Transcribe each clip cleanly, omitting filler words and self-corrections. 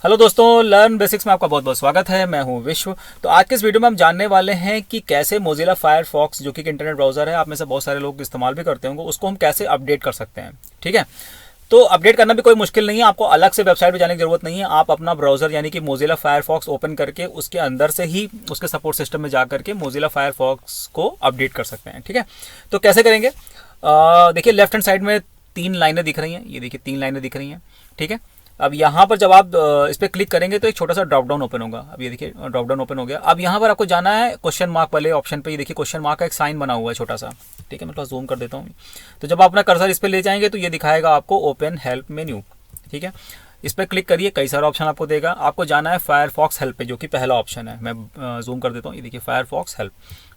Hello दोस्तों, learn basics में आपका बहुत बहुत स्वागत है। मैं हूं विश्व। तो आज के इस वीडियो में हम जानने वाले हैं कि कैसे मोजिला फायरफॉक्स जो कि एक इंटरनेट ब्राउज़र है, आप में से बहुत सारे लोग इस्तेमाल भी करते होंगे, उसको हम कैसे अपडेट कर सकते हैं। ठीक है, तो अपडेट करना भी कोई मुश्किल नहीं है, आपको अलग से वेबसाइट पे जाने की जरूरत नहीं है। आप अपना ब्राउज़र यानी कि मोजिला फायरफॉक्स ओपन करके उसके अंदर से ही उसके सपोर्ट सिस्टम में जा करके मोजिला फायरफॉक्स को अपडेट कर सकते हैं। ठीक है, तो कैसे करेंगे? देखिए, लेफ्ट हैंड साइड में 3 लाइनें दिख रही हैं, ये देखिए 3 लाइनें दिख रही हैं। ठीक है, अब यहाँ पर जब आप इस पर क्लिक करेंगे तो एक छोटा सा ड्रॉप डाउन ओपन होगा। अब ये देखिए ड्रॉप डाउन ओपन हो गया। अब यहाँ पर आपको जाना है क्वेश्चन मार्क वाले ऑप्शन पे। ये देखिए क्वेश्चन मार्क का एक साइन बना हुआ है छोटा सा। ठीक है, मैं थोड़ा जूम कर देता हूँ। तो जब आप अपना कर्सर इस पर ले जाएंगे तो ये दिखाएगा आपको ओपन हेल्प मेन्यू। ठीक है, इस पर क्लिक करिए, कई सारे ऑप्शन आपको देगा। आपको जाना है फायरफॉक्स हेल्प पे, जो कि पहला ऑप्शन है। मैं जूम कर देता हूँ, ये देखिए फायरफॉक्स हेल्प।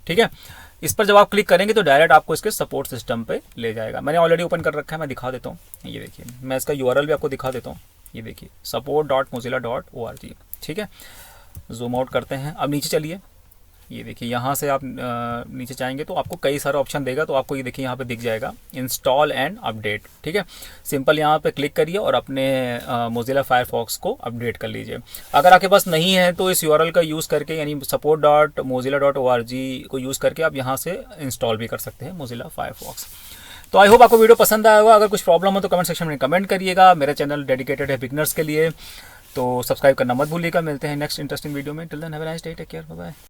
ठीक है, इस पर जब आप क्लिक करेंगे तो डायरेक्ट आपको इसके सपोर्ट सिस्टम पे ले जाएगा। मैंने ऑलरेडी ओपन कर रखा है, मैं दिखा देता हूँ। ये देखिए, मैं इसका यूआरएल भी आपको दिखा देता हूँ। ये देखिए support.mozilla.org। ठीक है, जूम आउट करते हैं। अब नीचे चलिए, ये देखिए यहाँ से आप नीचे जाएंगे तो आपको कई सारे ऑप्शन देगा। तो आपको ये देखिए यहाँ पे दिख जाएगा इंस्टॉल एंड अपडेट। ठीक है, सिंपल यहाँ पे क्लिक करिए और अपने मोजिला फायरफॉक्स को अपडेट कर लीजिए। अगर आपके पास नहीं है तो इस यूआरएल का यूज़ करके, यानी support.mozilla.org को यूज़ करके आप यहाँ से इंस्टॉल भी कर सकते हैं मोजिला फायरफॉक्स। तो आई होप आपको वीडियो पसंद आया होगा। अगर कुछ प्रॉब्लम हो तो कमेंट सेक्शन में कमेंट करिएगा। मेरा चैनल डेडिकेटेड है बिगनर्स के लिए, तो सब्सक्राइब करना मत भूलिएगा। मिलते हैं नेक्स्ट इंटरेस्टिंग वीडियो में। Till then have a nice day, take care, bye bye.